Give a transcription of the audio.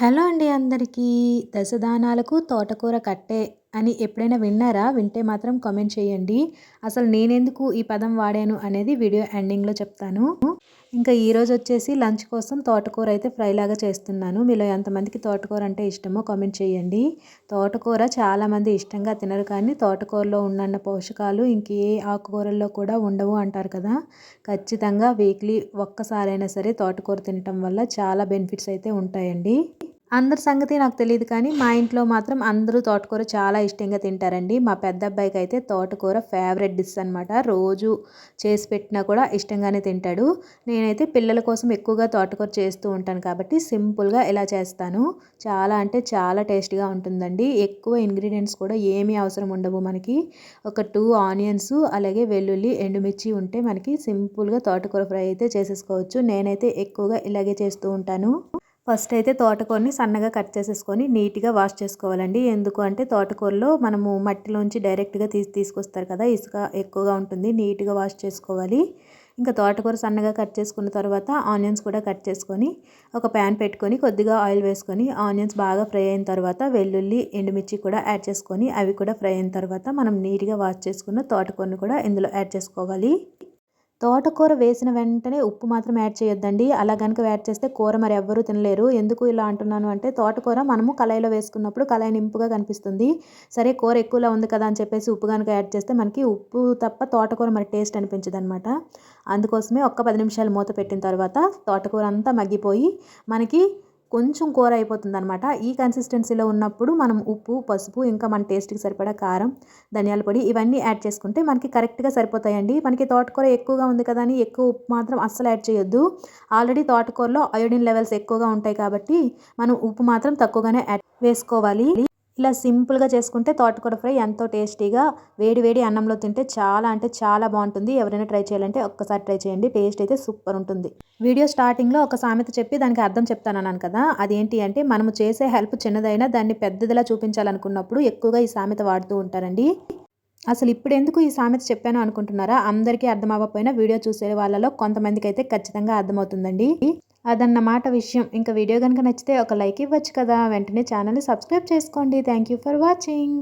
Hello అండి అందరికీ. దశదానాలకు తోటకూర కట్టే అని ఎప్పుడైనా విన్నారా? వింటే మాత్రం కామెంట్ చేయండి. అసలు నేనెందుకు ఈ పదం వాడాను అనేది వీడియో ఎండింగ్‌లో చెప్తాను. ఇంకా ఈరోజు వచ్చేసి లంచ్ కోసం తోటకూర అయితే ఫ్రైలాగా చేస్తున్నాను. మీలో ఎంతమందికి తోటకూర అంటే ఇష్టమో కామెంట్ చేయండి. తోటకూర చాలామంది ఇష్టంగా తినరు, కానీ తోటకూరలో ఉన్నన్న పోషకాలు ఇంకే ఆకుకూరల్లో కూడా ఉండవు అంటారు కదా! ఖచ్చితంగా వీక్లీ ఒక్కసారైనా సరే తోటకూర తినటం వల్ల చాలా బెనిఫిట్స్ అయితే ఉంటాయండి. అందరి సంగతి నాకు తెలీదు, కానీ మా ఇంట్లో మాత్రం అందరూ తోటకూర చాలా ఇష్టంగా తింటారండి. మా పెద్ద అబ్బాయికైతే తోటకూర ఫేవరెట్ డిష్ అనమాట. రోజు చేసి పెట్టినా కూడా ఇష్టంగానే తింటాడు. నేనైతే పిల్లల కోసం ఎక్కువగా తోటకూర చేస్తూ ఉంటాను కాబట్టి సింపుల్‌గా ఇలా చేస్తాను. చాలా అంటే చాలా టేస్టీగా ఉంటుందండి. ఎక్కువ ఇంగ్రీడియెంట్స్ కూడా ఏమీ అవసరం ఉండవు మనకి. ఒక 2 ఆనియన్స్, అలాగే వెల్లుల్లి, ఎండుమిర్చి ఉంటే మనకి సింపుల్‌గా తోటకూర ఫ్రై అయితే చేసేసుకోవచ్చు. నేనైతే ఎక్కువగా ఇలాగే చేస్తూ ఉంటాను. ఫస్ట్ అయితే తోటకూరని సన్నగా కట్ చేసేసుకొని నీట్‌గా వాష్ చేసుకోవాలండి. ఎందుకు అంటే తోటకూరలో మనము మట్టిలోంచి డైరెక్ట్‌గా తీసుకొస్తారు కదా! ఇసుక ఎక్కువగా ఉంటుంది. నీట్‌గా వాష్ చేసుకోవాలి. ఇంకా తోటకూర సన్నగా కట్ చేసుకున్న తర్వాత ఆనియన్స్ కూడా కట్ చేసుకొని ఒక ప్యాన్ పెట్టుకొని కొద్దిగా ఆయిల్ వేసుకొని ఆనియన్స్ బాగా ఫ్రై అయిన తర్వాత వెల్లుల్లి, ఎండుమిర్చి కూడా యాడ్ చేసుకొని అవి కూడా ఫ్రై అయిన తర్వాత మనం నీట్‌గా వాష్ చేసుకున్న తోటకూరని కూడా ఇందులో యాడ్ చేసుకోవాలి. తోటకూర వేసిన వెంటనే ఉప్పు మాత్రం యాడ్ చేయొద్దండి. అలా గనుక యాడ్ చేస్తే కూర మరి ఎవ్వరూ తినలేరు. ఎందుకు ఇలా అంటున్నాను అంటే తోటకూర మనము కళాయిలో వేసుకున్నప్పుడు కళాయి నింపుగా కనిపిస్తుంది. సరే కూర ఎక్కువలా ఉంది కదా అని చెప్పేసి ఉప్పు గనుక యాడ్ చేస్తే మనకి ఉప్పు తప్ప తోటకూర మరి టేస్ట్ అనిపించదనమాట. అందుకోసమే ఒక్క 10 నిమిషాలు మూత పెట్టిన తర్వాత తోటకూర అంతా మగ్గిపోయి మనకి కొంచెం కూర అయిపోతుందనమాట. ఈ కన్సిస్టెన్సీలో ఉన్నప్పుడు మనం ఉప్పు, పసుపు, ఇంకా మన టేస్ట్‌కి సరిపడా కారం, ధనియాల పొడి ఇవన్నీ యాడ్ చేసుకుంటే మనకి కరెక్ట్‌గా సరిపోతాయండి. మనకి తోటకూర ఎక్కువగా ఉంది కదా అని ఎక్కువ ఉప్పు మాత్రం అస్సలు యాడ్ చేయొద్దు. ఆల్రెడీ తోటకూరలో అయోడిన్ లెవెల్స్ ఎక్కువగా ఉంటాయి కాబట్టి మనం ఉప్పు మాత్రం తక్కువగానే యాడ్ వేసుకోవాలి. ఇలా సింపుల్‌గా చేసుకుంటే తోటకూర ఫ్రై ఎంతో టేస్టీగా వేడి వేడి అన్నంలో తింటే చాలా అంటే చాలా బాగుంటుంది. ఎవరైనా ట్రై చేయాలంటే ఒక్కసారి ట్రై చేయండి. టేస్ట్ అయితే సూపర్ ఉంటుంది. వీడియో స్టార్టింగ్‌లో ఒక సామెత చెప్పి దానికి అర్థం చెప్తానన్నాను కదా! అదేంటి అంటే మనము చేసే హెల్ప్ చిన్నదైనా దాన్ని పెద్దదిలా చూపించాలనుకున్నప్పుడు ఎక్కువగా ఈ సామెత వాడుతూ ఉంటారండి. అసలు ఇప్పుడెందుకు ఈ సామెత చెప్పాను అనుకుంటున్నారా? అందరికీ అర్థం అవ్వకపోయినా వీడియో చూసే వాళ్ళలో కొంతమందికైతే ఖచ్చితంగా అర్థమవుతుందండి. అదన్నమాట విషయం. ఇంకా వీడియో గనుక నచ్చితే ఒక లైక్ ఇవ్వచ్చు కదా! వెంటనే ఛానల్‌ని సబ్స్క్రైబ్ చేసుకోండి. Thank you for watching.